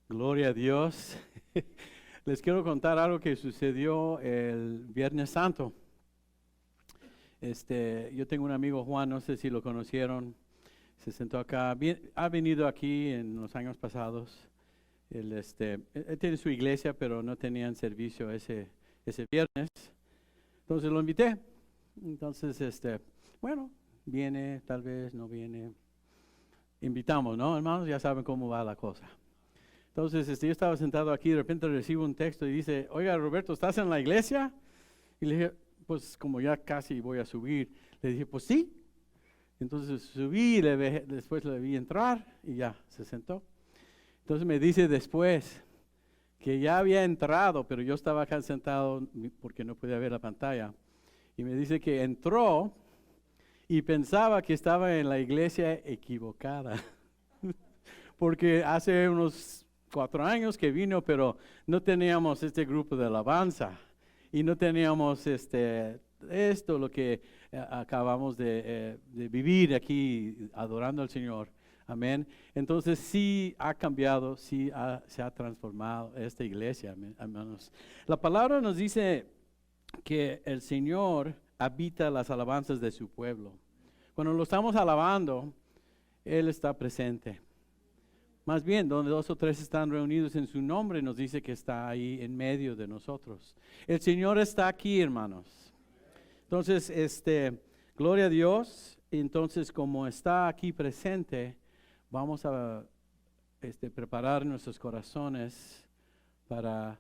Gloria a Dios. Les quiero contar algo que sucedió el Viernes Santo. Yo tengo un amigo Juan, no sé si lo conocieron, se sentó acá, ha venido aquí en los años pasados. Él tiene su iglesia, pero no tenían servicio ese viernes. Entonces lo invité. Entonces, bueno, viene, tal vez no viene. Invitamos, ¿no, hermanos? Ya saben cómo va la cosa. Entonces, yo estaba sentado aquí, de repente recibo un texto y dice, oiga, Roberto, ¿estás en la iglesia? Y le dije, pues como ya casi voy a subir, le dije, pues sí. Entonces subí, después le vi entrar y ya, se sentó. Entonces me dice después que ya había entrado, pero yo estaba acá sentado porque no podía ver la pantalla. Y me dice que entró y pensaba que estaba en la iglesia equivocada. Porque hace unos 4 años que vino, pero no teníamos este grupo de alabanza y no teníamos esto, lo que acabamos de vivir aquí adorando al Señor. Amén. Entonces sí ha cambiado, se ha transformado esta iglesia, hermanos. La palabra nos dice que el Señor habita las alabanzas de su pueblo. Cuando lo estamos alabando, Él está presente. Más bien, donde 2 o 3 están reunidos en su nombre, nos dice que está ahí en medio de nosotros. El Señor está aquí, hermanos. Entonces, gloria a Dios. Entonces, como está aquí presente, vamos a preparar nuestros corazones para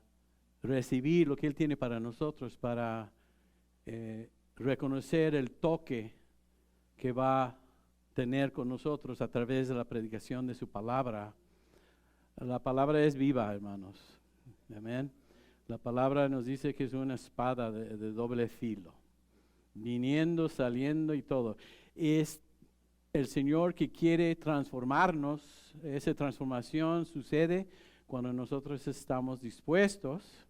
recibir lo que Él tiene para nosotros, para reconocer el toque que va a tener con nosotros a través de la predicación de su palabra. La palabra es viva, hermanos. Amén. La palabra nos dice que es una espada de doble filo, viniendo, saliendo y todo. Es el Señor que quiere transformarnos. Esa transformación sucede cuando nosotros estamos dispuestos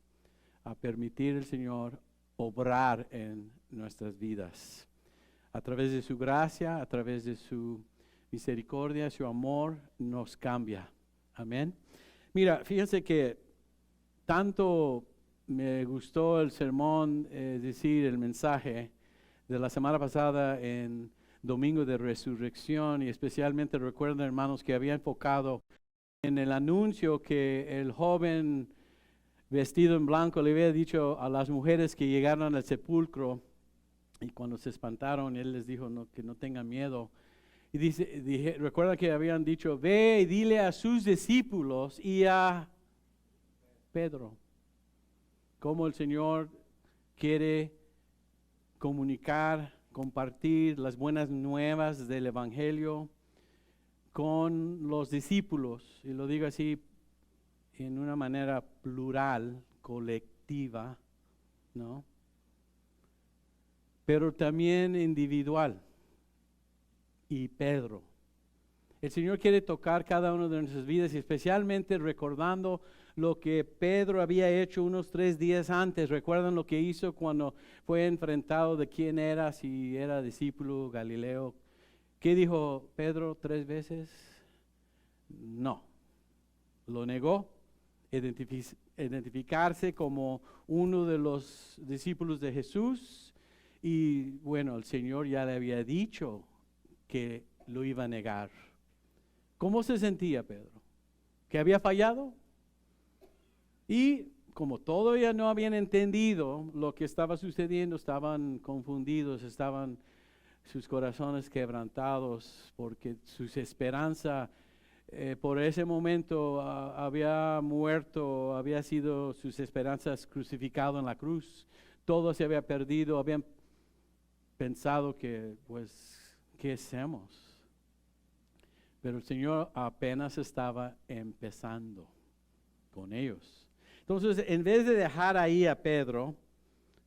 a permitir al Señor obrar en nuestras vidas. A través de su gracia, a través de su misericordia, su amor, nos cambia. Amén. Mira, fíjense que tanto me gustó el sermón, es decir, el mensaje de la semana pasada en Domingo de Resurrección, y especialmente recuerden, hermanos, que había enfocado en el anuncio que el joven vestido en blanco le había dicho a las mujeres que llegaron al sepulcro. Y cuando se espantaron, él les dijo que no tengan miedo. Y recuerda que habían dicho, ve y dile a sus discípulos y a Pedro, cómo el Señor quiere comunicar, compartir las buenas nuevas del Evangelio con los discípulos. Y lo digo así en una manera plural, colectiva, ¿no? Pero también individual. Y Pedro. El Señor quiere tocar cada una de nuestras vidas y especialmente recordando lo que Pedro había hecho unos 3 días antes. ¿Recuerdan lo que hizo cuando fue enfrentado de quién era, si era discípulo Galileo? ¿Qué dijo Pedro 3 veces? No. Lo negó. Identificarse como uno de los discípulos de Jesús. Y bueno, el Señor ya le había dicho que lo iba a negar. ¿Cómo se sentía Pedro? ¿Que había fallado? Y como todavía no habían entendido lo que estaba sucediendo, estaban confundidos, estaban sus corazones quebrantados, porque su esperanza por ese momento había muerto, había sido sus esperanzas crucificado en la cruz. Todo se había perdido, habían pensado que, pues, ¿qué hacemos? Pero el Señor apenas estaba empezando con ellos. Entonces, en vez de dejar ahí a Pedro,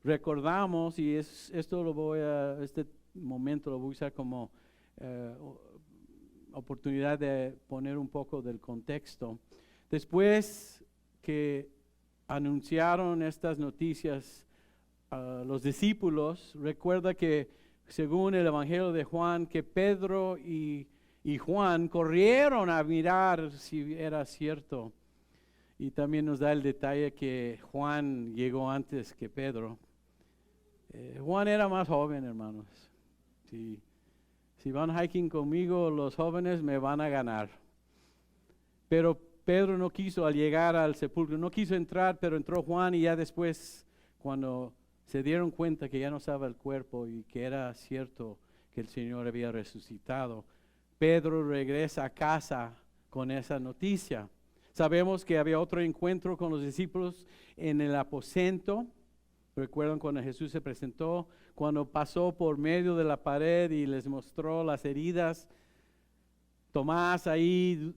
recordamos, y este momento lo voy a usar como oportunidad de poner un poco del contexto. Después que anunciaron estas noticias los discípulos, recuerda que según el Evangelio de Juan, que Pedro y Juan corrieron a mirar si era cierto Y también nos da el detalle que Juan llegó antes que Pedro. Juan era más joven, hermanos. Si van hiking conmigo, los jóvenes me van a ganar. Pero Pedro no quiso, al llegar al sepulcro, no quiso entrar, pero entró Juan y ya después, cuando se dieron cuenta que ya no estaba el cuerpo y que era cierto que el Señor había resucitado, Pedro regresa a casa con esa noticia. Sabemos que había otro encuentro con los discípulos en el aposento. ¿Recuerdan cuando Jesús se presentó? Cuando pasó por medio de la pared y les mostró las heridas. Tomás ahí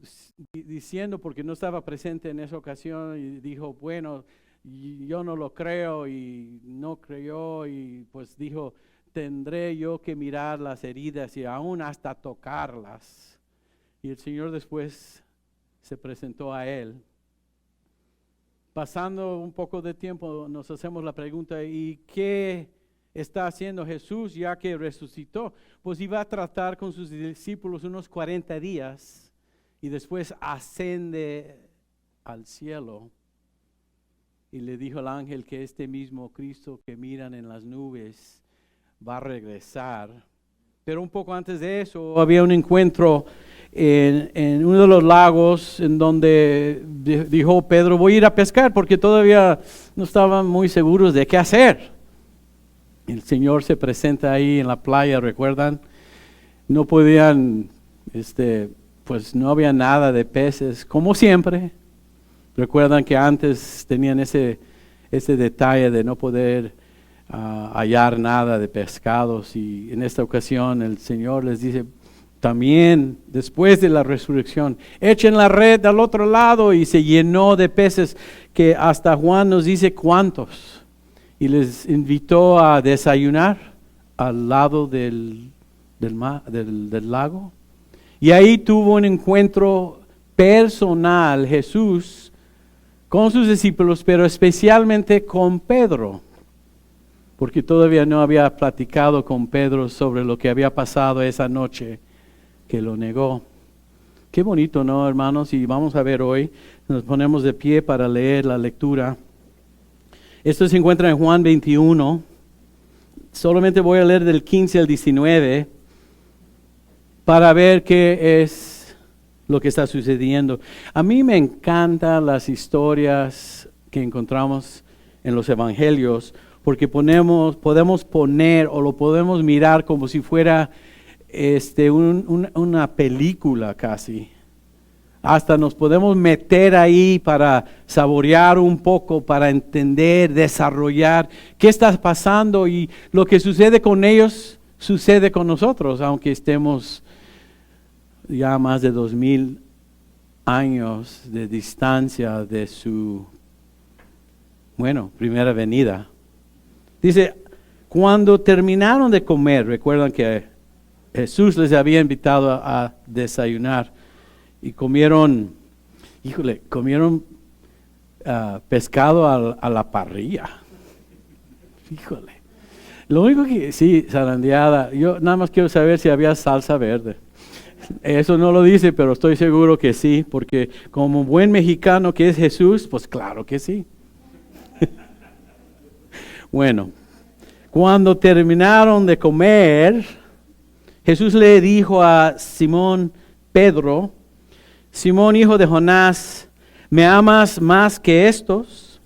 diciendo, porque no estaba presente en esa ocasión, y dijo, bueno, yo no lo creo, y no creyó, y pues dijo, tendré yo que mirar las heridas y aún hasta tocarlas. Y el Señor después se presentó a él. Pasando un poco de tiempo, nos hacemos la pregunta, ¿y qué está haciendo Jesús ya que resucitó? Pues iba a tratar con sus discípulos unos 40 días y después ascende al cielo. Y le dijo al ángel que este mismo Cristo que miran en las nubes va a regresar. Pero un poco antes de eso había un encuentro en uno de los lagos en donde dijo Pedro, voy a ir a pescar, porque todavía no estaban muy seguros de qué hacer. El Señor se presenta ahí en la playa, ¿recuerdan? No podían, pues no había nada de peces, como siempre. Recuerdan que antes tenían ese detalle de no poder hallar nada de pescados, y en esta ocasión el Señor les dice, también después de la resurrección, echen la red al otro lado, y se llenó de peces, que hasta Juan nos dice cuántos, y les invitó a desayunar al lado del lago, y ahí tuvo un encuentro personal Jesús con sus discípulos, pero especialmente con Pedro, porque todavía no había platicado con Pedro sobre lo que había pasado esa noche que lo negó. Qué bonito, ¿no, hermanos? Y vamos a ver hoy, nos ponemos de pie para leer la lectura. Esto se encuentra en Juan 21. Solamente voy a leer del 15 al 19 para ver qué es lo que está sucediendo. A mí me encantan las historias que encontramos en los evangelios, porque podemos poner o lo podemos mirar como si fuera una película casi. Hasta nos podemos meter ahí para saborear un poco, para entender, desarrollar qué está pasando, y lo que sucede con ellos sucede con nosotros, aunque estemos ya más de 2000 años de distancia de su, primera venida. Dice, cuando terminaron de comer, recuerdan que Jesús les había invitado a desayunar, y comieron pescado a la parrilla. Híjole. Lo único que, sí, zarandeada, yo nada más quiero saber si había salsa verde. Eso no lo dice, pero estoy seguro que sí, porque como buen mexicano que es Jesús, pues claro que sí. Bueno, cuando terminaron de comer, Jesús le dijo a Simón Pedro, Simón, hijo de Jonás, ¿me amas más que estos?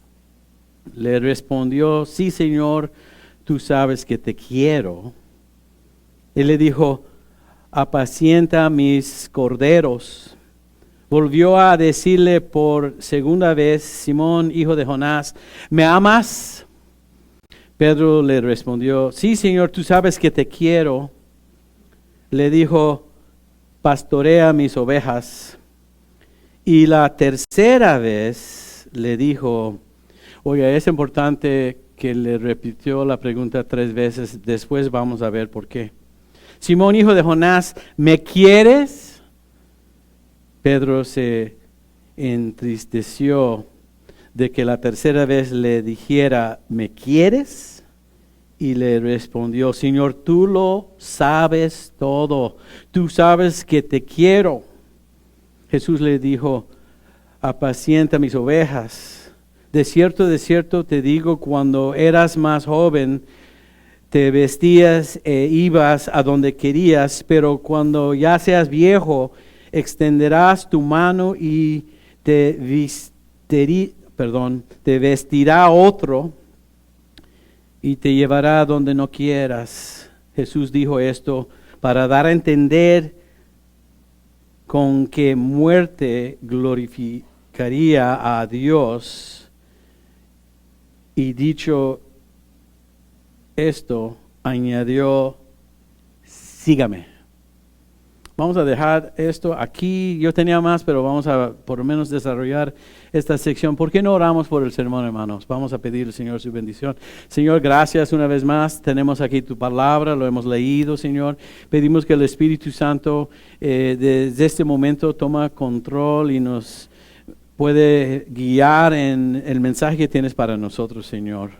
Le respondió, sí, Señor, tú sabes que te quiero. Él le dijo, apacienta mis corderos. Volvió a decirle por segunda vez, Simón, hijo de Jonás, ¿me amas? Pedro le respondió, sí, Señor, tú sabes que te quiero. Le dijo, pastorea mis ovejas. Y la tercera vez le dijo, oiga, es importante que le repitió la pregunta 3 veces, después vamos a ver por qué. Simón, hijo de Jonás, ¿me quieres? Pedro se entristeció de que la tercera vez le dijera, ¿me quieres? Y le respondió, Señor, tú lo sabes todo, tú sabes que te quiero. Jesús le dijo, apacienta mis ovejas. De cierto te digo, cuando eras más joven, te vestías e ibas a donde querías, pero cuando ya seas viejo, extenderás tu mano y te vestirá otro y te llevará a donde no quieras. Jesús dijo esto para dar a entender con qué muerte glorificaría a Dios. Y dicho esto, añadió, sígame. Vamos a dejar esto aquí. Yo tenía más, pero vamos a por lo menos desarrollar esta sección. ¿Por qué no oramos por el sermón, hermanos? Vamos a pedir al Señor su bendición. Señor, gracias una vez más. Tenemos aquí tu palabra, lo hemos leído, Señor. Pedimos que el Espíritu Santo desde este momento toma control y nos puede guiar en el mensaje que tienes para nosotros, Señor.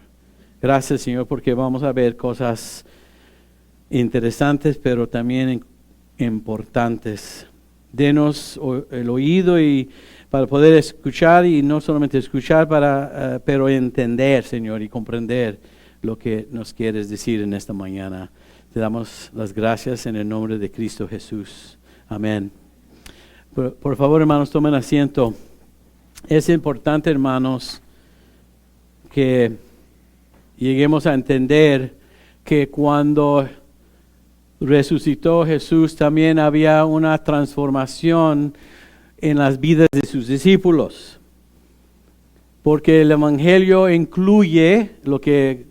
Gracias, Señor, porque vamos a ver cosas interesantes, pero también importantes. Denos el oído y para poder escuchar, y no solamente escuchar, pero entender, Señor, y comprender lo que nos quieres decir en esta mañana. Te damos las gracias en el nombre de Cristo Jesús. Amén. Por favor, hermanos, tomen asiento. Es importante, hermanos, que lleguemos a entender que cuando resucitó Jesús, también había una transformación en las vidas de sus discípulos. Porque el Evangelio incluye lo que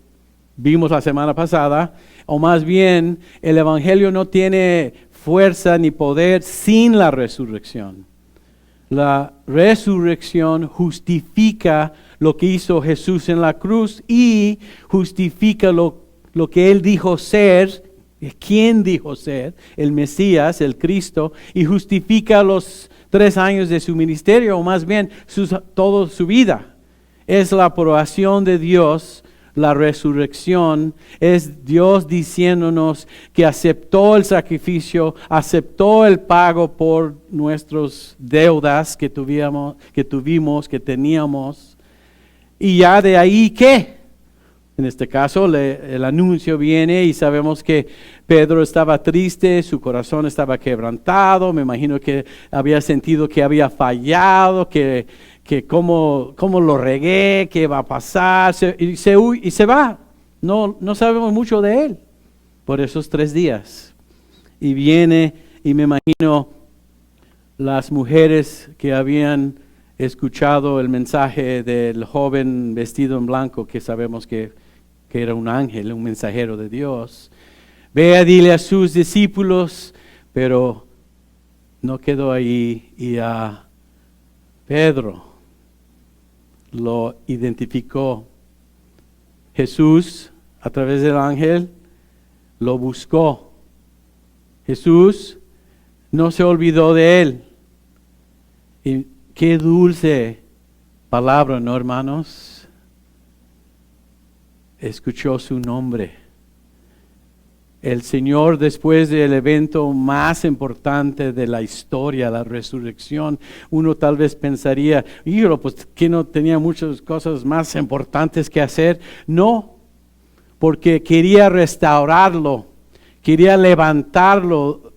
vimos la semana pasada, o más bien, el Evangelio no tiene fuerza ni poder sin la resurrección. La resurrección justifica lo que hizo Jesús en la cruz y justifica lo que Él dijo ser. ¿Quién dijo ser? El Mesías, el Cristo, y justifica los 3 años de su ministerio, o más bien toda su vida. Es la aprobación de Dios, la resurrección, es Dios diciéndonos que aceptó el sacrificio, aceptó el pago por nuestras deudas que teníamos, y ya de ahí, ¿qué? En este caso, el anuncio viene y sabemos que Pedro estaba triste, su corazón estaba quebrantado, me imagino que había sentido que había fallado, que cómo lo regué, qué va a pasar, y se va. No sabemos mucho de él por esos 3 días. Y viene, y me imagino las mujeres que habían escuchado el mensaje del joven vestido en blanco, que sabemos que era un ángel, un mensajero de Dios. Vea, dile a sus discípulos, pero no quedó ahí, y a Pedro lo identificó. Jesús, a través del ángel, lo buscó. Jesús no se olvidó de él. Y qué dulce palabra, ¿no, hermanos? Escuchó su nombre. El Señor, después del evento más importante de la historia, la resurrección, uno tal vez pensaría, pues que no tenía muchas cosas más importantes que hacer. No, porque quería restaurarlo, quería levantarlo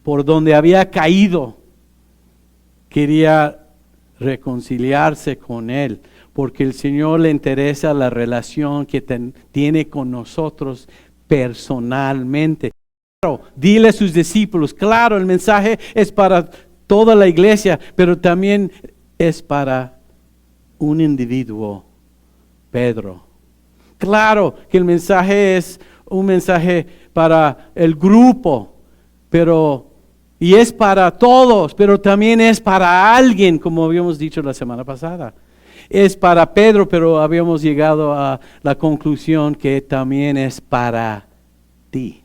por donde había caído, quería reconciliarse con él. Porque el Señor le interesa la relación que tiene con nosotros personalmente. Claro, dile a sus discípulos, claro, el mensaje es para toda la iglesia, pero también es para un individuo, Pedro. Claro que el mensaje es un mensaje para el grupo, y es para todos, pero también es para alguien, como habíamos dicho la semana pasada. Es para Pedro, pero habíamos llegado a la conclusión que también es para ti.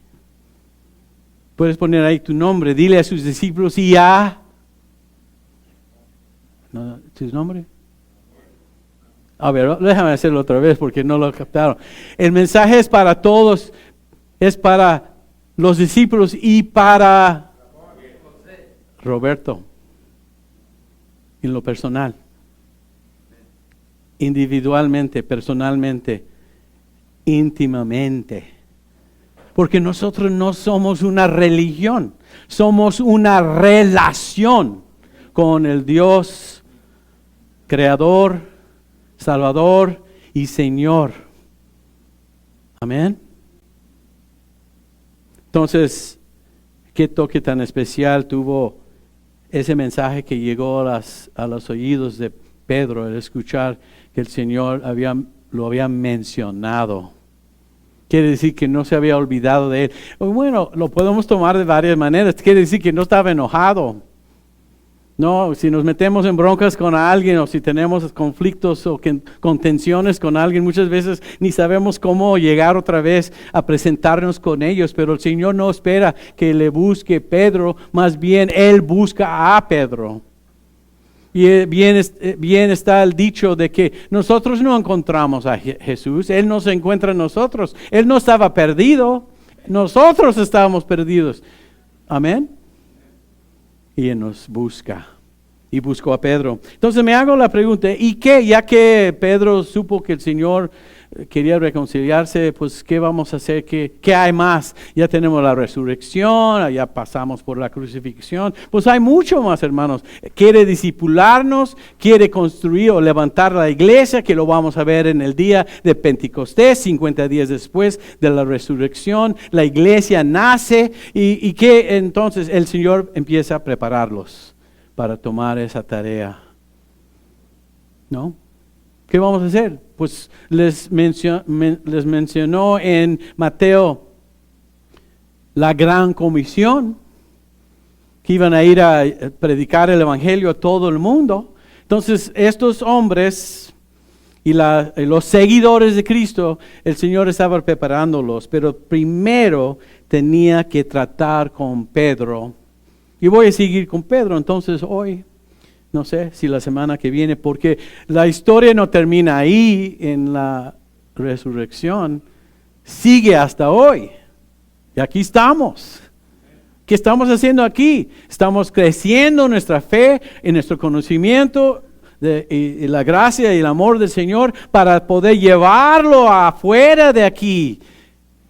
Puedes poner ahí tu nombre, dile a sus discípulos y ya. ¿No, ¿tu nombre? A ver, déjame hacerlo otra vez porque no lo captaron. El mensaje es para todos, es para los discípulos y para Roberto. en lo personal, individualmente, personalmente, íntimamente. Porque nosotros no somos una religión, somos una relación con el Dios Creador, Salvador y Señor. Amén. Entonces, qué toque tan especial tuvo ese mensaje que llegó a los oídos de Pedro, el escuchar que el Señor lo había mencionado. Quiere decir que no se había olvidado de él. Bueno, lo podemos tomar de varias maneras. Quiere decir que no estaba enojado. No, si nos metemos en broncas con alguien o si tenemos conflictos o contenciones con alguien, muchas veces ni sabemos cómo llegar otra vez a presentarnos con ellos, pero el Señor no espera que le busque Pedro, más bien Él busca a Pedro. Y bien está el dicho de que nosotros no encontramos a Jesús, Él no se encuentra en nosotros. Él no estaba perdido, nosotros estábamos perdidos. Amén. Y Él nos busca. Y buscó a Pedro. Entonces me hago la pregunta, ¿y qué? Ya que Pedro supo que el Señor quería reconciliarse, pues ¿qué vamos a hacer? ¿Qué hay más? Ya tenemos la resurrección, ya pasamos por la crucifixión. Pues hay mucho más, hermanos. Quiere discipularnos, quiere construir o levantar la iglesia, que lo vamos a ver en el día de Pentecostés, 50 días después de la resurrección. La iglesia nace y que entonces el Señor empieza a prepararlos para tomar esa tarea. ¿No? ¿Qué vamos a hacer? Pues les mencionó en Mateo la gran comisión, que iban a ir a predicar el evangelio a todo el mundo. Entonces estos hombres y los seguidores de Cristo, el Señor estaba preparándolos, pero primero tenía que tratar con Pedro. Y voy a seguir con Pedro entonces hoy. No sé si la semana que viene, porque la historia no termina ahí en la resurrección, sigue hasta hoy. Y aquí estamos. ¿Qué estamos haciendo aquí? Estamos creciendo en nuestra fe, en nuestro conocimiento y la gracia y el amor del Señor para poder llevarlo afuera de aquí,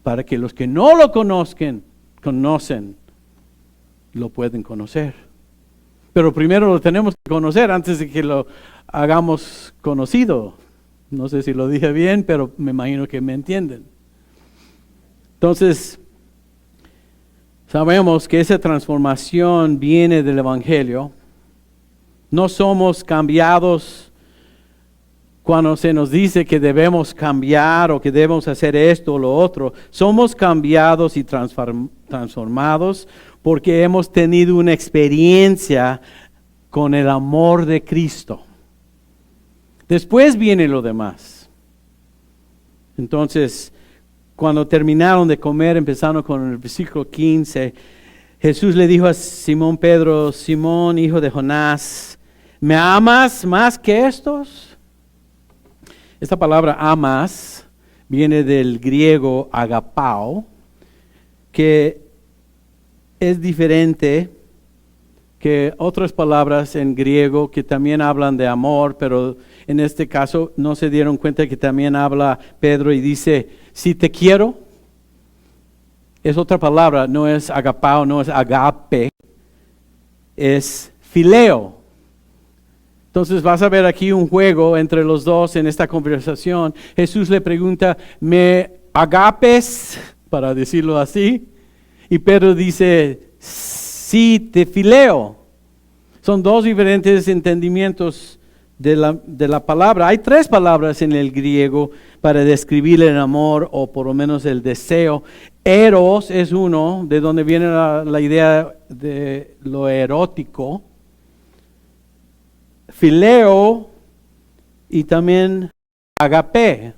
para que los que no lo conocen, lo pueden conocer. Pero primero lo tenemos que conocer antes de que lo hagamos conocido. No sé si lo dije bien, pero me imagino que me entienden. Entonces, sabemos que esa transformación viene del Evangelio. No somos cambiados cuando se nos dice que debemos cambiar o que debemos hacer esto o lo otro. Somos cambiados y transformados porque hemos tenido una experiencia con el amor de Cristo. Después viene lo demás. Entonces, cuando terminaron de comer, empezando con el versículo 15, Jesús le dijo a Simón Pedro: Simón, hijo de Jonás, ¿me amas más que estos? Esta palabra amas viene del griego agapao, que es diferente que otras palabras en griego que también hablan de amor, pero en este caso no se dieron cuenta que también habla Pedro y dice, si te quiero, es otra palabra, no es agapao, no es agape, es fileo. Entonces vas a ver aquí un juego entre los dos en esta conversación. Jesús le pregunta, ¿me agapes? Para decirlo así. Y Pedro dice, sí, te fileo. Son dos diferentes entendimientos de la palabra. Hay tres palabras en el griego para describir el amor o por lo menos el deseo. Eros es uno, de donde viene la idea de lo erótico. Fileo y también agape.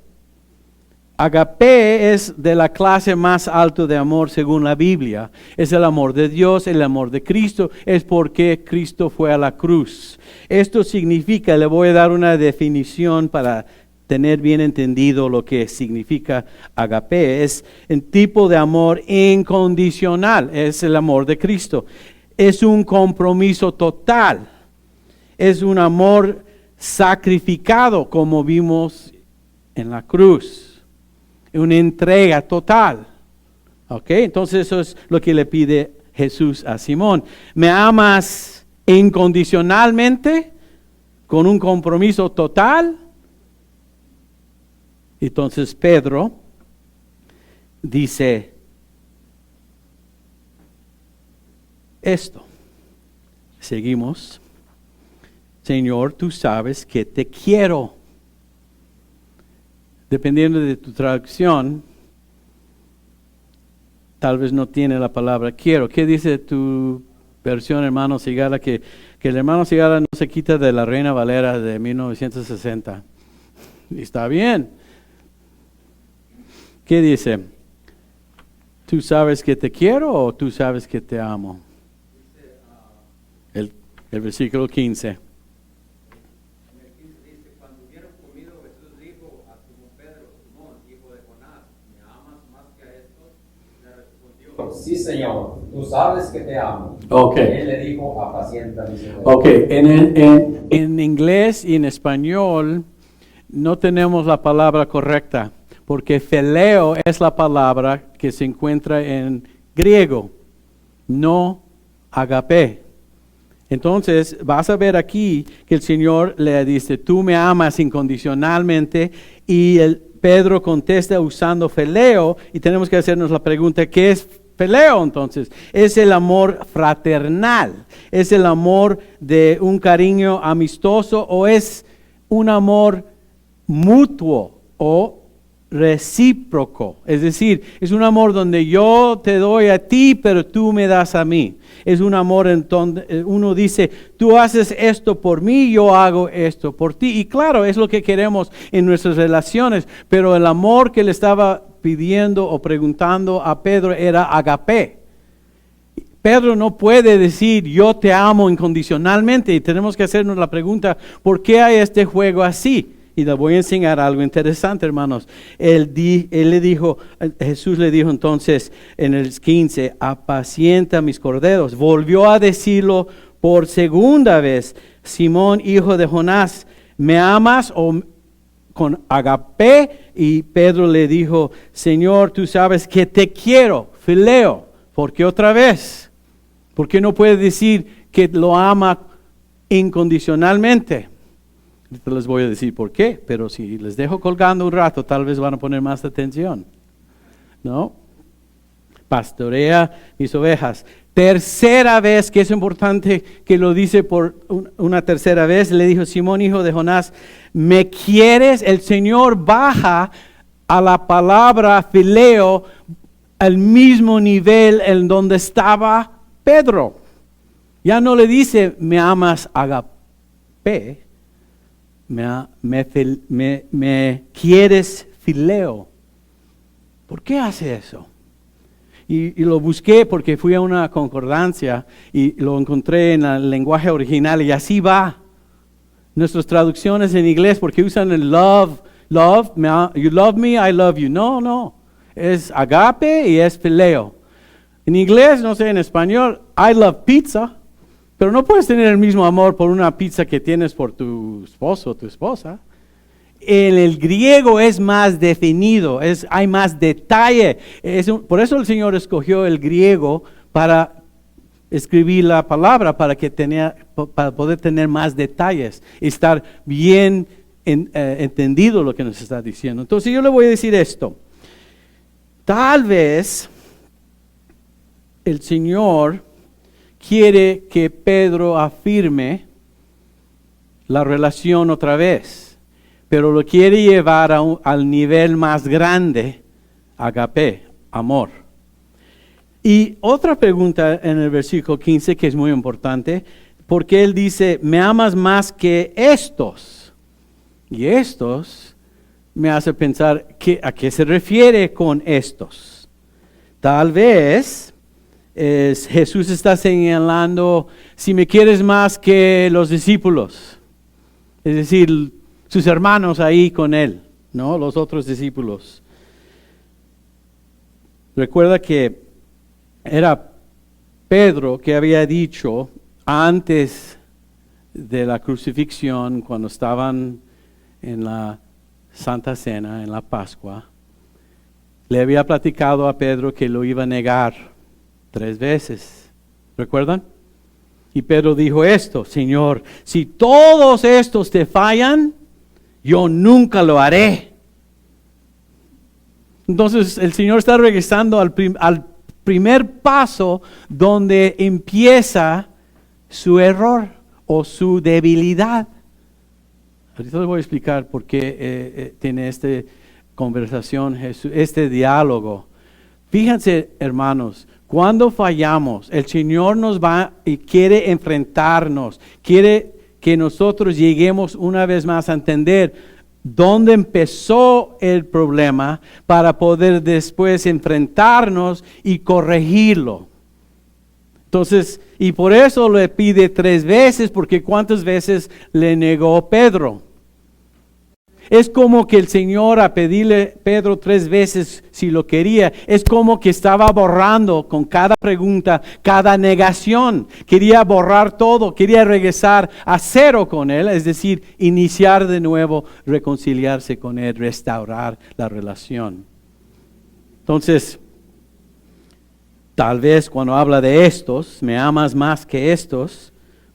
Agape es de la clase más alta de amor según la Biblia. Es el amor de Dios, el amor de Cristo. Es porque Cristo fue a la cruz. Esto significa, le voy a dar una definición para tener bien entendido lo que significa agape. Es un tipo de amor incondicional. Es el amor de Cristo. Es un compromiso total. Es un amor sacrificado, como vimos en la cruz. Una entrega total. ¿Ok? Entonces eso es lo que le pide Jesús a Simón. ¿Me amas incondicionalmente? ¿Con un compromiso total? Entonces Pedro dice esto. Seguimos. Señor, tú sabes que te quiero. Dependiendo de tu traducción, tal vez no tiene la palabra quiero. ¿Qué dice tu versión, hermano Sigala? Que el hermano Sigala no se quita de la Reina Valera de 1960. Y está bien. ¿Qué dice? ¿Tú sabes que te quiero o tú sabes que te amo? El versículo 15. Sí, Señor, tú sabes que te amo. Okay. Él le dijo, apacienta mis ovejas. Ok, en inglés y en español no tenemos la palabra correcta, porque phileo es la palabra que se encuentra en griego, no agape. Entonces, vas a ver aquí que el Señor le dice, tú me amas incondicionalmente, y Pedro contesta usando phileo, y tenemos que hacernos la pregunta, ¿qué es phileo entonces? Es el amor fraternal, es el amor de un cariño amistoso, o es un amor mutuo o recíproco. Es decir, es un amor donde yo te doy a ti, pero tú me das a mí. Es un amor en donde uno dice, tú haces esto por mí, yo hago esto por ti. Y claro, es lo que queremos en nuestras relaciones, pero el amor que le estaba pidiendo o preguntando a Pedro era agape. Pedro no puede decir, yo te amo incondicionalmente, y tenemos que hacernos la pregunta, ¿por qué hay este juego así? Y les voy a enseñar algo interesante, hermanos. Jesús le dijo entonces en el 15, apacienta mis corderos. Volvió a decirlo por segunda vez. Simón, hijo de Jonás, ¿me amas o con agape? Y Pedro le dijo, Señor, tú sabes que te quiero, phileo. ¿Por qué otra vez? ¿Por qué no puede decir que lo ama incondicionalmente? Les voy a decir por qué, pero si les dejo colgando un rato, tal vez van a poner más atención. ¿No? Pastorea mis ovejas. Tercera vez, que es importante que lo dice por una tercera vez, le dijo Simón, hijo de Jonás, ¿me quieres? El Señor baja a la palabra phileo al mismo nivel en donde estaba Pedro. Ya no le dice, me amas agape, me quieres phileo. ¿Por qué hace eso? Y lo busqué porque fui a una concordancia y lo encontré en el lenguaje original, y así va. Nuestras traducciones en inglés, porque usan el love, you love me, I love you. No, es agape y es phileo. En inglés, no sé, en español, I love pizza. Pero no puedes tener el mismo amor por una pizza que tienes por tu esposo o tu esposa. En el griego es más definido, hay más detalle. Por eso el Señor escogió el griego para escribir la palabra, para poder tener más detalles y estar bien entendido lo que nos está diciendo. Entonces yo le voy a decir esto. Tal vez el Señor quiere que Pedro afirme la relación otra vez, pero lo quiere llevar al nivel más grande, agape, amor. Y otra pregunta en el versículo 15 que es muy importante, porque él dice, me amas más que estos. Y estos me hace pensar, ¿a qué se refiere con estos? Tal vez Jesús está señalando, si me quieres más que los discípulos, es decir, sus hermanos ahí con él, ¿no? Los otros discípulos. Recuerda que era Pedro que había dicho antes de la crucifixión, cuando estaban en la Santa Cena, en la Pascua, le había platicado a Pedro que lo iba a negar 3 veces. ¿Recuerdan? Y Pedro dijo esto: Señor, si todos estos te fallan, yo nunca lo haré. Entonces el Señor está regresando al primer paso donde empieza su error o su debilidad. Ahorita les voy a explicar por qué tiene esta conversación, este diálogo. Fíjense, hermanos, cuando fallamos, el Señor nos va y quiere enfrentarnos, quiere que nosotros lleguemos una vez más a entender dónde empezó el problema para poder después enfrentarnos y corregirlo. Entonces, y por eso le pide 3 veces, porque ¿cuántas veces le negó Pedro? Es como que el Señor, a pedirle a Pedro 3 veces si lo quería, es como que estaba borrando con cada pregunta, cada negación. Quería borrar todo, quería regresar a 0 con él, es decir, iniciar de nuevo, reconciliarse con él, restaurar la relación. Entonces, tal vez cuando habla de estos, me amas más que estos,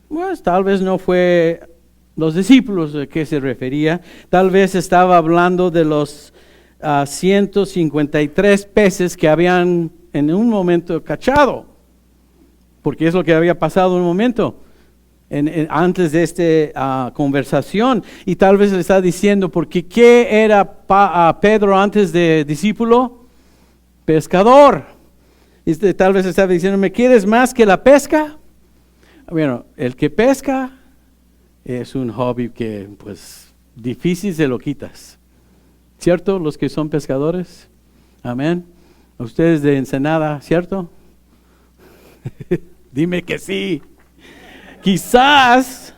pues tal vez no fue los discípulos a qué se refería. Tal vez estaba hablando de los 153 peces que habían en un momento cachado, porque es lo que había pasado en un momento antes de esta conversación. Y tal vez le está diciendo, porque ¿qué era Pedro antes de discípulo? Pescador. Tal vez estaba diciendo, ¿me quieres más que la pesca? Bueno, el que pesca es un hobby que pues difícil se lo quitas, ¿cierto? Los que son pescadores, amén. Ustedes de Ensenada, ¿cierto? Dime que sí. Quizás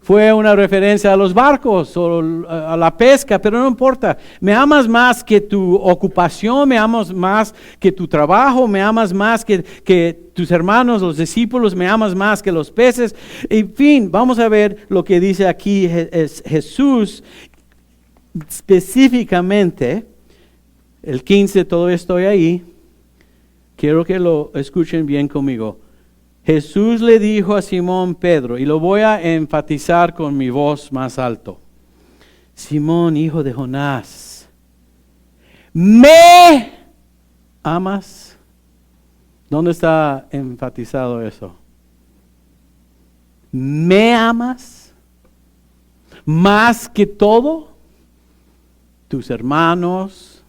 fue una referencia a los barcos o a la pesca, pero no importa. Me amas más que tu ocupación, me amas más que tu trabajo, me amas más que tus hermanos, los discípulos, me amas más que los peces. En fin, vamos a ver lo que dice aquí Jesús específicamente. El 15, todavía estoy ahí. Quiero que lo escuchen bien conmigo. Jesús le dijo a Simón Pedro, y lo voy a enfatizar con mi voz más alto: Simón, hijo de Jonás, ¿me amas? ¿Dónde está enfatizado eso? ¿Me amas? Más que todo, tus hermanos,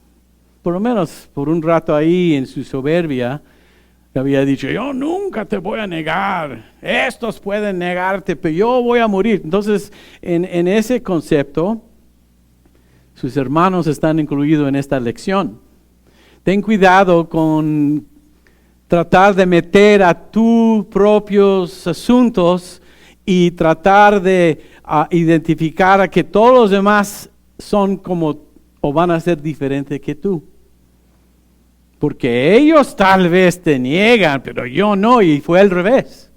por lo menos por un rato ahí en su soberbia, había dicho, yo nunca te voy a negar, estos pueden negarte, pero yo voy a morir. Entonces, en ese concepto, sus hermanos están incluidos en esta lección. Ten cuidado con tratar de meter a tus propios asuntos y tratar de identificar a que todos los demás son como o van a ser diferentes que tú. Porque ellos tal vez te niegan, pero yo no, y fue al revés.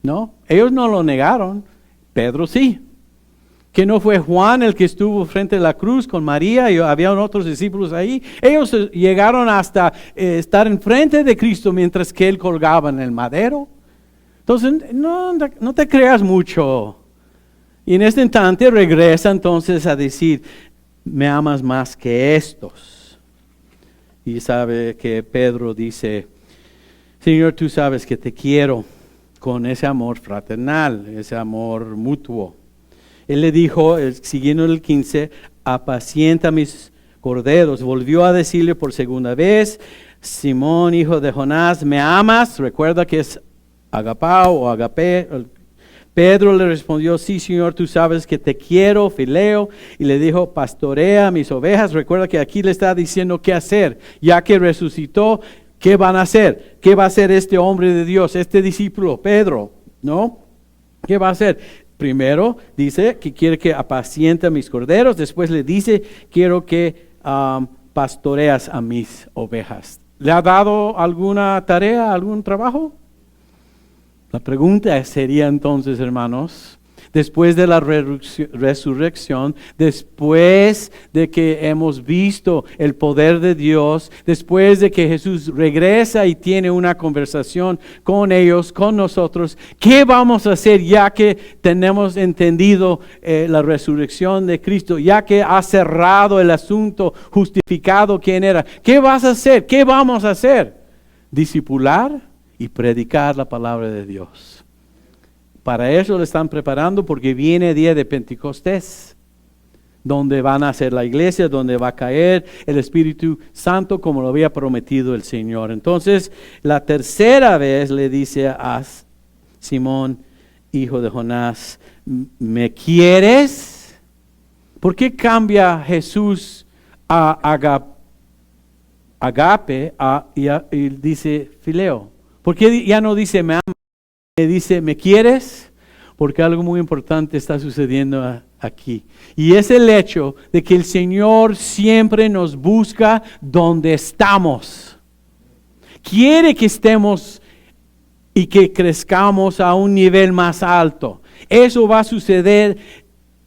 ¿No? Ellos no lo negaron, Pedro sí. Que no fue Juan el que estuvo frente a la cruz con María y había otros discípulos ahí. Ellos llegaron hasta estar enfrente de Cristo mientras que él colgaba en el madero. Entonces, no te creas mucho. Y en este instante regresa entonces a decir, me amas más que estos. Y sabe que Pedro dice, Señor, tú sabes que te quiero con ese amor fraternal, ese amor mutuo. Él le dijo, siguiendo el 15, apacienta mis corderos. Volvió a decirle por segunda vez, Simón, hijo de Jonás, ¿me amas? Recuerda que es agapao o agapé. Pedro le respondió, sí, Señor, tú sabes que te quiero, fileo. Y le dijo, pastorea mis ovejas. Recuerda que aquí le está diciendo qué hacer. Ya que resucitó, ¿qué van a hacer? ¿Qué va a hacer este hombre de Dios, este discípulo, Pedro? ¿No? ¿Qué va a hacer? Primero dice que quiere que apaciente a mis corderos. Después le dice, quiero que pastoreas a mis ovejas. ¿Le ha dado alguna tarea, algún trabajo? La pregunta sería entonces, hermanos, después de la resurrección, después de que hemos visto el poder de Dios, después de que Jesús regresa y tiene una conversación con ellos, con nosotros, ¿qué vamos a hacer ya que tenemos entendido la resurrección de Cristo, ya que ha cerrado el asunto, justificado quién era? ¿Qué vas a hacer? ¿Qué vamos a hacer? Discipular y predicar la palabra de Dios. Para eso lo están preparando porque viene el día de Pentecostés, donde van a hacer la iglesia, donde va a caer el Espíritu Santo como lo había prometido el Señor. Entonces, la tercera vez le dice a Simón, hijo de Jonás, ¿me quieres? ¿Por qué cambia Jesús a agape y dice fileo? ¿Por qué ya no dice me ama? Le dice ¿me quieres? Porque algo muy importante está sucediendo aquí. Y es el hecho de que el Señor siempre nos busca donde estamos. Quiere que estemos y que crezcamos a un nivel más alto. Eso va a suceder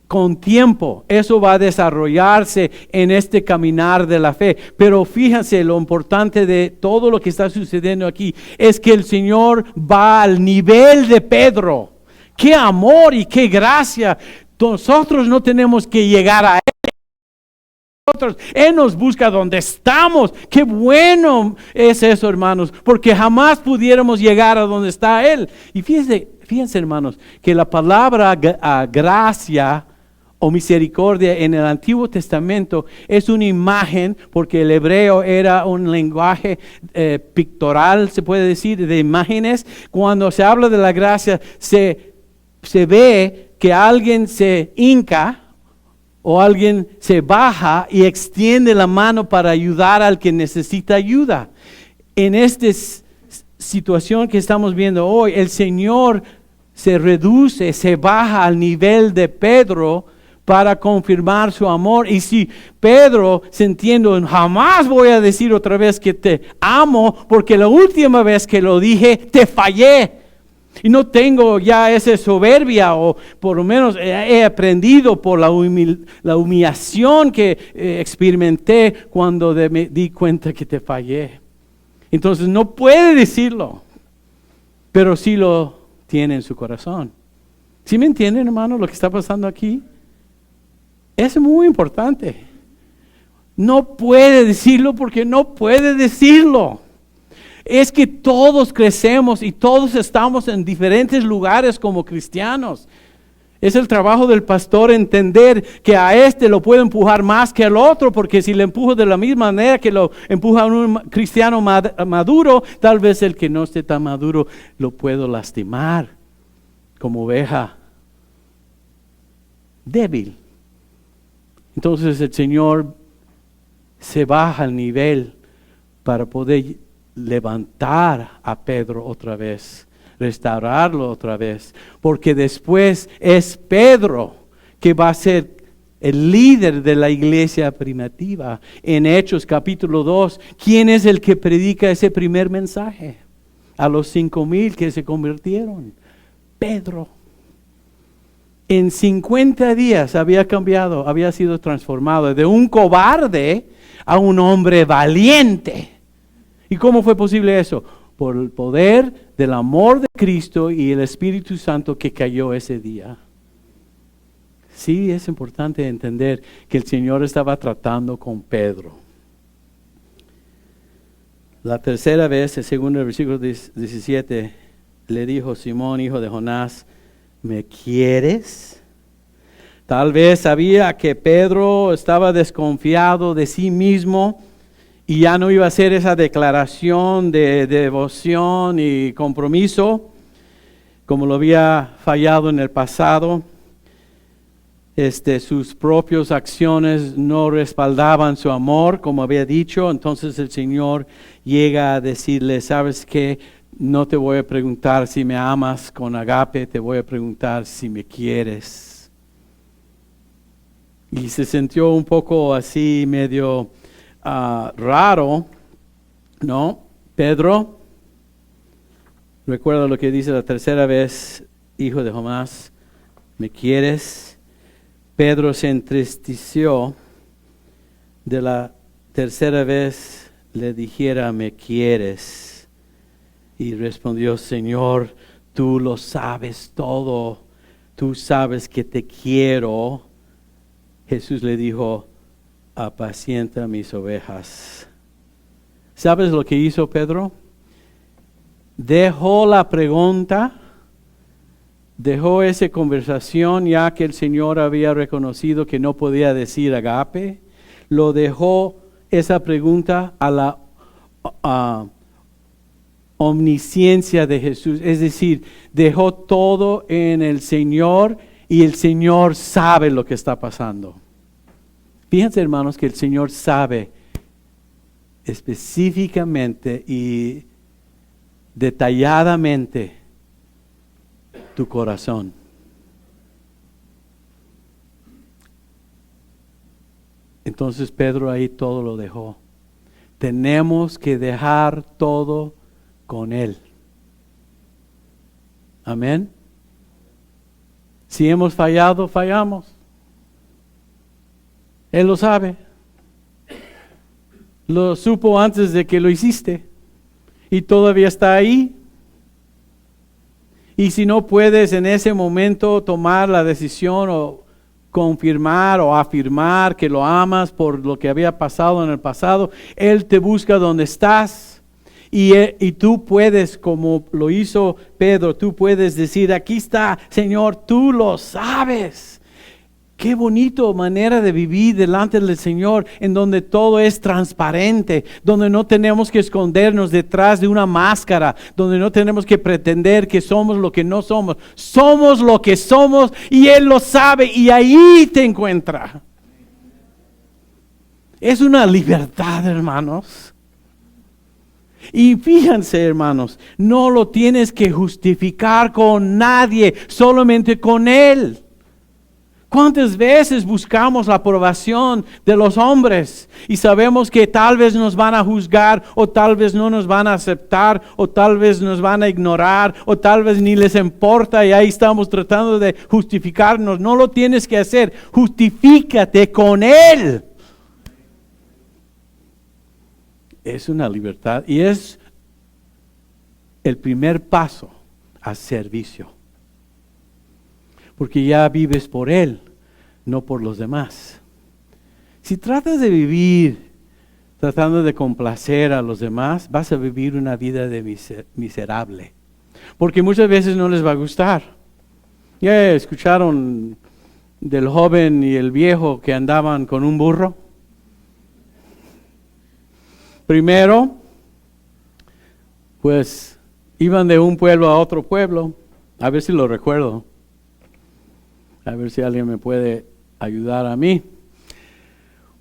con tiempo, eso va a desarrollarse en este caminar de la fe. Pero fíjense, lo importante de todo lo que está sucediendo aquí es que el Señor va al nivel de Pedro. ¡Qué amor y qué gracia! Nosotros no tenemos que llegar a Él. Él nos busca donde estamos. ¡Qué bueno es eso, hermanos! Porque jamás pudiéramos llegar a donde está Él. Y fíjense, hermanos, que la palabra gracia o misericordia en el Antiguo Testamento es una imagen, porque el hebreo era un lenguaje pictoral, se puede decir, de imágenes. Cuando se habla de la gracia, se ve que alguien se hinca o alguien se baja y extiende la mano para ayudar al que necesita ayuda. En esta situación que estamos viendo hoy, el Señor se reduce, se baja al nivel de Pedro para confirmar su amor. Y si Pedro, sintiendo, jamás voy a decir otra vez que te amo, porque la última vez que lo dije, te fallé. Y no tengo ya esa soberbia, o por lo menos he aprendido por la humillación que experimenté cuando me di cuenta que te fallé. Entonces no puede decirlo, pero sí lo tiene en su corazón. ¿Sí me entienden, hermano, lo que está pasando aquí? Es muy importante. No puede decirlo porque no puede decirlo. Es que todos crecemos y todos estamos en diferentes lugares como cristianos. Es el trabajo del pastor entender que a este lo puede empujar más que al otro, porque si le empujo de la misma manera que lo empuja a un cristiano maduro, tal vez el que no esté tan maduro lo puedo lastimar como oveja débil. Entonces el Señor se baja al nivel para poder levantar a Pedro otra vez, restaurarlo otra vez, porque después es Pedro que va a ser el líder de la iglesia primitiva. En Hechos capítulo 2, ¿quién es el que predica ese primer mensaje a los 5,000 que se convirtieron? Pedro. En 50 días había cambiado, había sido transformado de un cobarde a un hombre valiente. ¿Y cómo fue posible eso? Por el poder del amor de Cristo y el Espíritu Santo que cayó ese día. Sí, es importante entender que el Señor estaba tratando con Pedro. La tercera vez, según el versículo 17, le dijo Simón, hijo de Jonás, ¿me quieres? Tal vez sabía que Pedro estaba desconfiado de sí mismo y ya no iba a hacer esa declaración de devoción y compromiso como lo había fallado en el pasado. Sus propias acciones no respaldaban su amor, como había dicho. Entonces el Señor llega a decirle, ¿sabes qué? No te voy a preguntar si me amas con agape, te voy a preguntar si me quieres. Y se sintió un poco así medio raro, ¿no? Pedro, Recuerda lo que dice la tercera vez, hijo de Jonás, ¿me quieres? Pedro se entristeció de la tercera vez le dijera, ¿me quieres? Y respondió, Señor, tú lo sabes todo, tú sabes que te quiero. Jesús le dijo, apacienta mis ovejas. ¿Sabes lo que hizo Pedro? Dejó la pregunta, dejó esa conversación ya que el Señor había reconocido que no podía decir agape, lo dejó esa pregunta a la omnisciencia de Jesús, es decir, dejó todo en el Señor y el Señor sabe lo que está pasando. Fíjense, hermanos, que el Señor sabe específicamente y detalladamente tu corazón. Entonces Pedro ahí todo lo dejó. Tenemos que dejar todo con Él. Amén. Si hemos fallado, fallamos. Él lo sabe. Lo supo antes de que lo hiciste. Y todavía está ahí. Y si no puedes en ese momento tomar la decisión o confirmar o afirmar que lo amas por lo que había pasado en el pasado, Él te busca donde estás. Y tú puedes, como lo hizo Pedro, tú puedes decir, aquí está, Señor, tú lo sabes. Qué bonito manera de vivir delante del Señor, en donde todo es transparente, donde no tenemos que escondernos detrás de una máscara, donde no tenemos que pretender que somos lo que no somos. Somos lo que somos y Él lo sabe y ahí te encuentra. Es una libertad, hermanos. Y fíjense, hermanos, no lo tienes que justificar con nadie, solamente con Él. ¿Cuántas veces buscamos la aprobación de los hombres y sabemos que tal vez nos van a juzgar o tal vez no nos van a aceptar o tal vez nos van a ignorar o tal vez ni les importa y ahí estamos tratando de justificarnos? No lo tienes que hacer, justifícate con Él. Es una libertad y es el primer paso a servicio. Porque ya vives por Él, no por los demás. Si tratas de vivir tratando de complacer a los demás, vas a vivir una vida de miserable. Porque muchas veces no les va a gustar. ¿Ya escucharon del joven y el viejo que andaban con un burro? Primero, pues iban de un pueblo a otro pueblo. A ver si lo recuerdo. A ver si alguien me puede ayudar a mí.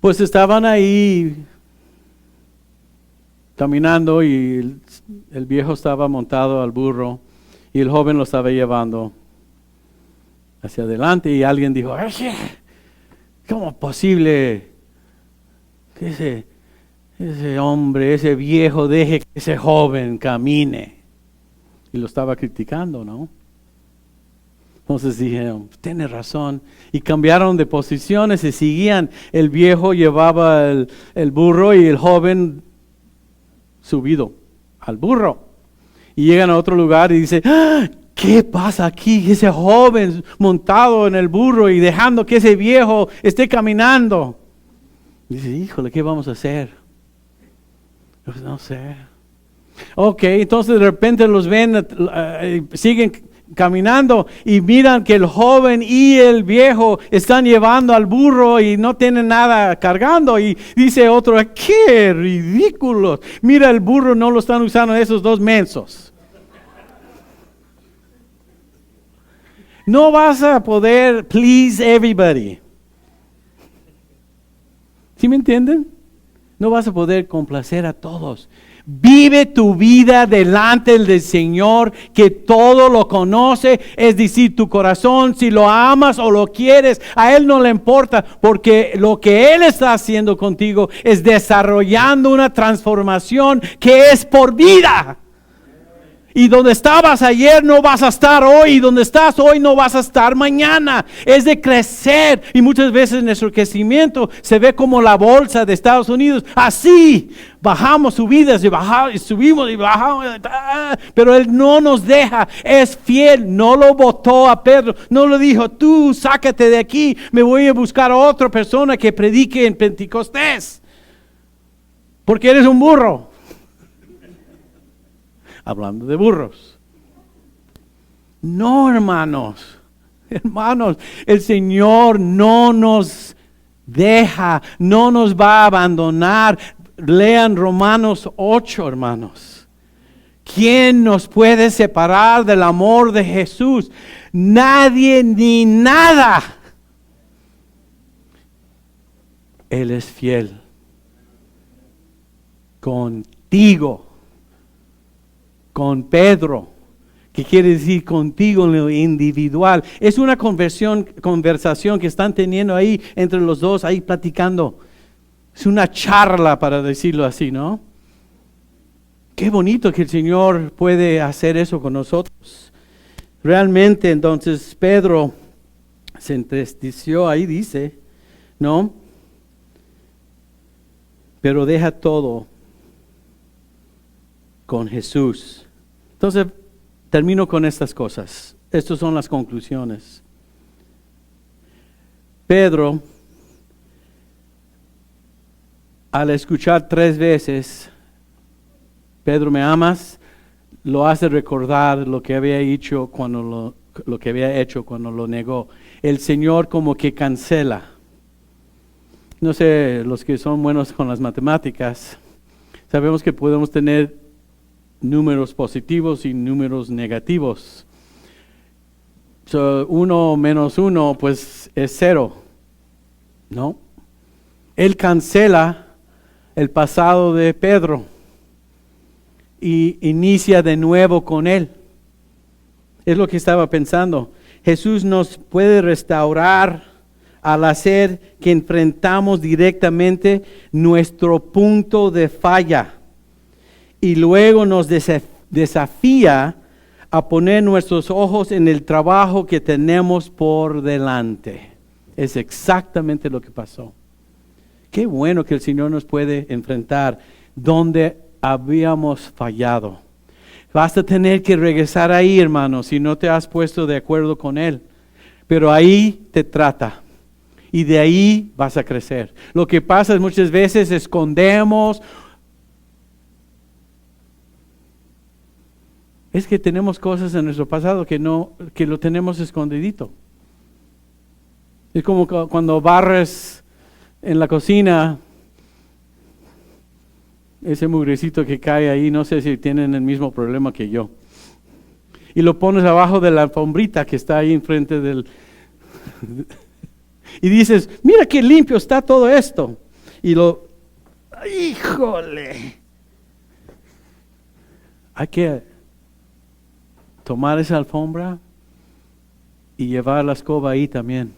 Pues estaban ahí caminando y el viejo estaba montado al burro y el joven lo estaba llevando hacia adelante y alguien dijo, ¿cómo es posible que ese hombre, ese viejo deje que ese joven camine? Y lo estaba criticando, ¿no? Entonces dijeron, tiene razón. Y cambiaron de posiciones y seguían. El viejo llevaba el burro y el joven subido al burro. Y llegan a otro lugar y dice, ¿qué pasa aquí? Ese joven montado en el burro y dejando que ese viejo esté caminando. Dice, híjole, ¿qué vamos a hacer? Pues no sé. Ok, entonces de repente los ven, siguen caminando y miran que el joven y el viejo están llevando al burro y no tienen nada cargando y dice otro, ¡qué ridículos! Mira, el burro no lo están usando esos dos mensos. No vas a poder please everybody. ¿Sí me entienden? No vas a poder complacer a todos. Vive tu vida delante del Señor, que todo lo conoce, es decir, tu corazón, si lo amas o lo quieres, a Él no le importa, porque lo que Él está haciendo contigo es desarrollando una transformación que es por vida. Y donde estabas ayer no vas a estar hoy. Y donde estás hoy no vas a estar mañana. Es de crecer. Y muchas veces nuestro crecimiento se ve como la bolsa de Estados Unidos. Así bajamos subidas y bajamos y subimos y bajamos. Pero Él no nos deja. Es fiel. No lo botó a Pedro. No le dijo, tú sácate de aquí. Me voy a buscar a otra persona que predique en Pentecostés. Porque eres un burro. Hablando de burros. No, hermanos. Hermanos, el Señor no nos deja, no nos va a abandonar. Lean Romanos 8, hermanos. ¿Quién nos puede separar del amor de Jesús? Nadie ni nada. Él es fiel contigo. Con Pedro, que quiere decir contigo en lo individual. Es una conversación que están teniendo ahí entre los dos, ahí platicando. Es una charla, para decirlo así, ¿no? Qué bonito que el Señor puede hacer eso con nosotros. Realmente, entonces, Pedro se entristeció, ahí dice, ¿no? Pero deja todo con Jesús. Entonces, termino con estas cosas. Estas son las conclusiones. Pedro, al escuchar 3 veces, Pedro, ¿me amas?, lo hace recordar lo que había hecho cuando lo que había hecho cuando lo negó. El Señor como que cancela. No sé, los que son buenos con las matemáticas, sabemos que podemos tener números positivos y números negativos. 1 menos 1 pues es 0, ¿no? Él cancela el pasado de Pedro y inicia de nuevo con él. Es lo que estaba pensando. Jesús nos puede restaurar al hacer que enfrentamos directamente nuestro punto de falla. Y luego nos desafía a poner nuestros ojos en el trabajo que tenemos por delante. Es exactamente lo que pasó. Qué bueno que el Señor nos puede enfrentar donde habíamos fallado. Vas a tener que regresar ahí, hermano, si no te has puesto de acuerdo con Él. Pero ahí te trata. Y de ahí vas a crecer. Lo que pasa es muchas veces escondemos. Es que tenemos cosas en nuestro pasado que lo tenemos escondidito. Es como cuando barres en la cocina, ese mugrecito que cae ahí, no sé si tienen el mismo problema que yo. Y lo pones abajo de la alfombrita que está ahí enfrente del... y dices, mira qué limpio está todo esto. Y ¡híjole! Hay que tomar esa alfombra y llevar la escoba ahí también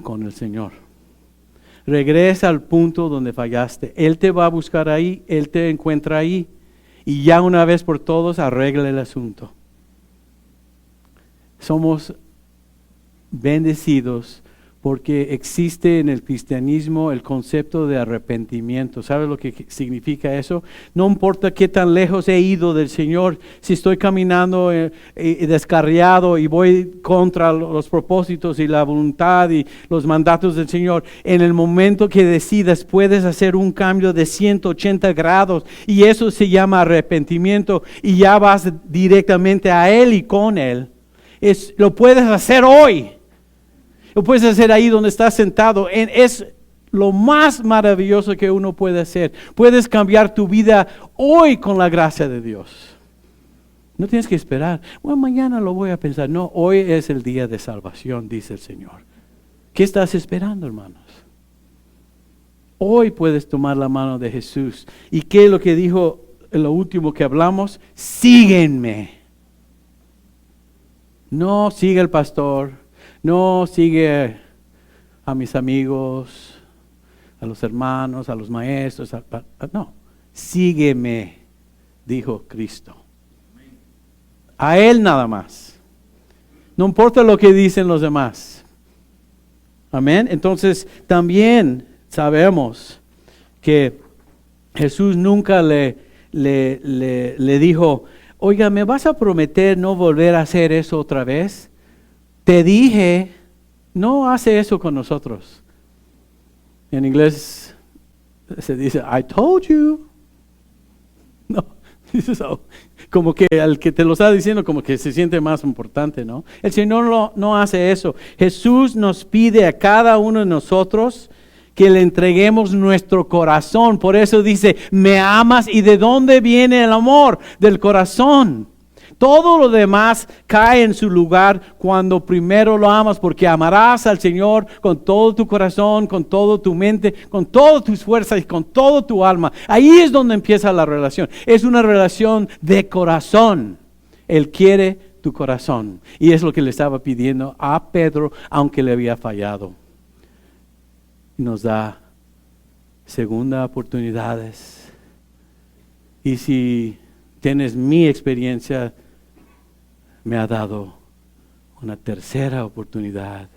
con el Señor. Regresa al punto donde fallaste. Él te va a buscar ahí, Él te encuentra ahí y ya una vez por todos arregla el asunto. Somos bendecidos porque existe en el cristianismo el concepto de arrepentimiento. ¿Sabes lo que significa eso? No importa qué tan lejos he ido del Señor, si estoy caminando descarriado y voy contra los propósitos y la voluntad y los mandatos del Señor, en el momento que decidas puedes hacer un cambio de 180 grados y eso se llama arrepentimiento y ya vas directamente a Él y con Él. Lo puedes hacer hoy. Lo puedes hacer ahí donde estás sentado. Es lo más maravilloso que uno puede hacer. Puedes cambiar tu vida hoy con la gracia de Dios. No tienes que esperar. Bueno, mañana lo voy a pensar. No, hoy es el día de salvación, dice el Señor. ¿Qué estás esperando, hermanos? Hoy puedes tomar la mano de Jesús. ¿Y qué es lo que dijo en lo último que hablamos? Síguenme. No sigue el pastor. No sigue a mis amigos, a los hermanos, a los maestros. No, sígueme. dijo Cristo. A Él nada más. No importa lo que dicen los demás. Amén. Entonces también sabemos que Jesús nunca le dijo, oiga, ¿me vas a prometer no volver a hacer eso otra vez? Te dije, no hace eso con nosotros. En inglés se dice, I told you. No, so, como que al que te lo está diciendo, como que se siente más importante, ¿no? El Señor no hace eso. Jesús nos pide a cada uno de nosotros que le entreguemos nuestro corazón. Por eso dice, me amas. ¿Y de dónde viene el amor? Del corazón. Todo lo demás cae en su lugar cuando primero lo amas, porque amarás al Señor con todo tu corazón, con toda tu mente, con todas tus fuerzas y con toda tu alma. Ahí es donde empieza la relación. Es una relación de corazón. Él quiere tu corazón. Y es lo que le estaba pidiendo a Pedro, aunque le había fallado. Nos da segunda oportunidades. Y si tienes mi experiencia, me ha dado una tercera oportunidad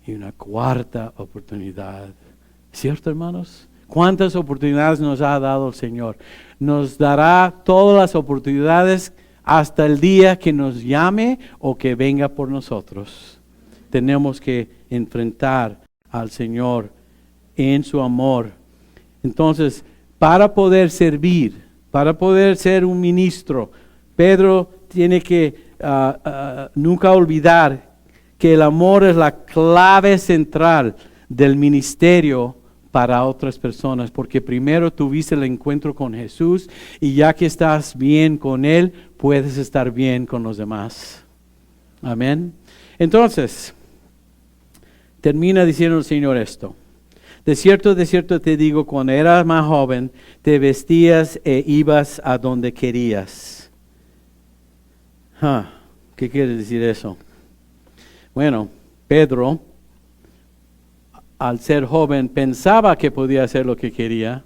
y una cuarta oportunidad. ¿Cierto, hermanos? ¿Cuántas oportunidades nos ha dado el Señor? Nos dará todas las oportunidades hasta el día que nos llame o que venga por nosotros. Tenemos que enfrentar al Señor en su amor. Entonces, para poder servir, para poder ser un ministro, Pedro tiene que nunca olvidar que el amor es la clave central del ministerio para otras personas, porque primero tuviste el encuentro con Jesús y ya que estás bien con Él, puedes estar bien con los demás. Amén. Entonces, termina diciendo el Señor esto. De cierto te digo, cuando eras más joven, te vestías e ibas a donde querías. ¿Qué quiere decir eso? Bueno, Pedro, al ser joven, pensaba que podía hacer lo que quería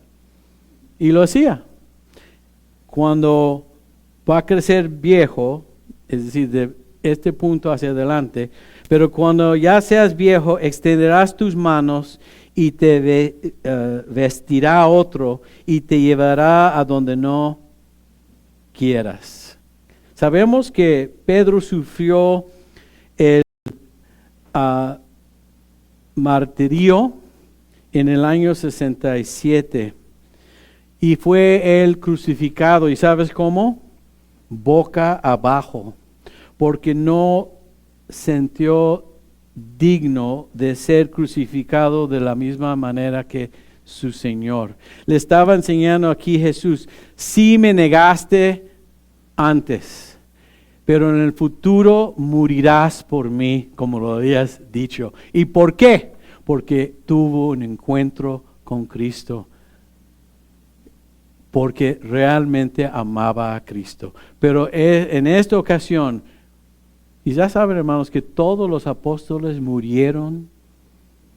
y lo hacía. Cuando va a crecer viejo, es decir, de este punto hacia adelante, pero cuando ya seas viejo, extenderás tus manos y te vestirá otro y te llevará a donde no quieras. Sabemos que Pedro sufrió el martirio en el año 67 y fue él crucificado. ¿Y sabes cómo? Boca abajo, porque no sintió digno de ser crucificado de la misma manera que su Señor. Le estaba enseñando aquí Jesús, sí me negaste antes, pero en el futuro morirás por mí, como lo habías dicho. ¿Y por qué? Porque tuvo un encuentro con Cristo, porque realmente amaba a Cristo. Pero en esta ocasión, y ya saben, hermanos, que todos los apóstoles murieron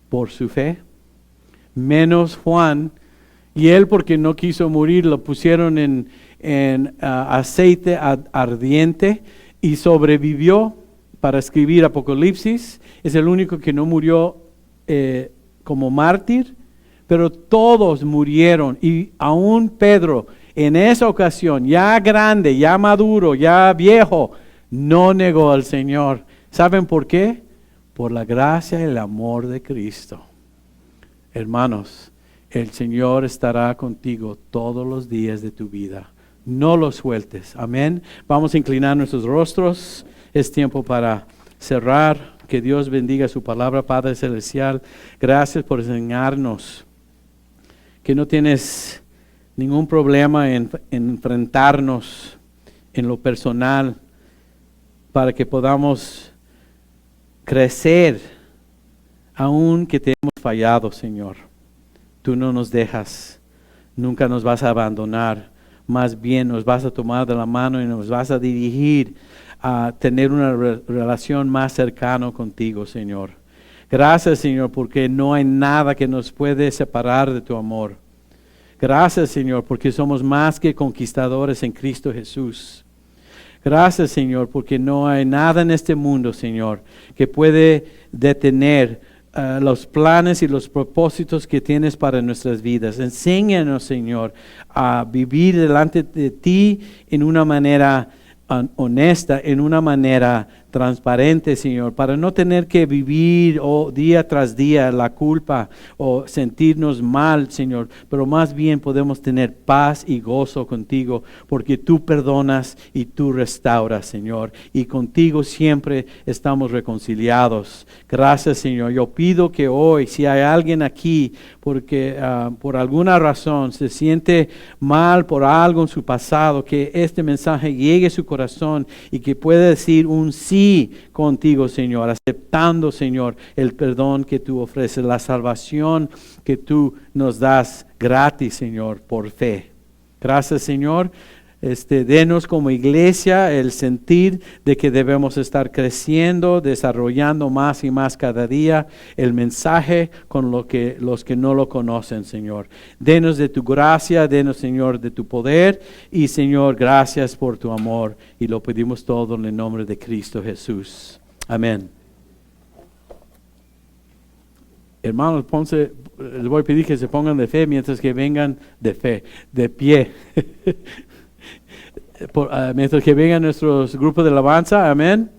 por su fe, menos Juan, y él porque no quiso morir, lo pusieron en aceite ardiente y sobrevivió para escribir Apocalipsis. Es el único que no murió como mártir, pero todos murieron. Y aún Pedro, en esa ocasión, ya grande, ya maduro, ya viejo, no negó al Señor. ¿Saben por qué? Por la gracia y el amor de Cristo. Hermanos, el Señor estará contigo todos los días de tu vida. No lo sueltes. Amén. Vamos a inclinar nuestros rostros. Es tiempo para cerrar. Que Dios bendiga su palabra, Padre Celestial. Gracias por enseñarnos que no tienes ningún problema en enfrentarnos en lo personal para que podamos crecer aun que te hemos fallado, Señor. Tú no nos dejas, nunca nos vas a abandonar. Más bien nos vas a tomar de la mano y nos vas a dirigir a tener una relación más cercana contigo, Señor. Gracias, Señor, porque no hay nada que nos puede separar de tu amor. Gracias, Señor, porque somos más que conquistadores en Cristo Jesús. Gracias, Señor, porque no hay nada en este mundo, Señor, que puede detener los planes y los propósitos que tienes para nuestras vidas. Enséñanos, Señor, a vivir delante de ti en una manera honesta, en una manera transparente, Señor, para no tener que vivir día tras día la culpa o sentirnos mal, Señor, pero más bien podemos tener paz y gozo contigo, porque tú perdonas y tú restauras, Señor, y contigo siempre estamos reconciliados. Gracias, Señor. Yo pido que hoy, si hay alguien aquí, porque por alguna razón se siente mal por algo en su pasado, que este mensaje llegue a su corazón y que pueda decir un sí contigo, Señor, aceptando, Señor, el perdón que tú ofreces, la salvación que tú nos das gratis, Señor, por fe. Gracias, Señor. Denos como iglesia el sentir de que debemos estar creciendo, desarrollando más y más cada día el mensaje con los que no lo conocen, Señor. Denos de tu gracia, denos, Señor, de tu poder y, Señor, gracias por tu amor y lo pedimos todo en el nombre de Cristo Jesús. Amén. Hermanos, les voy a pedir que se pongan de fe mientras que vengan de pie. Mientras que vengan nuestros grupos de alabanza, amén.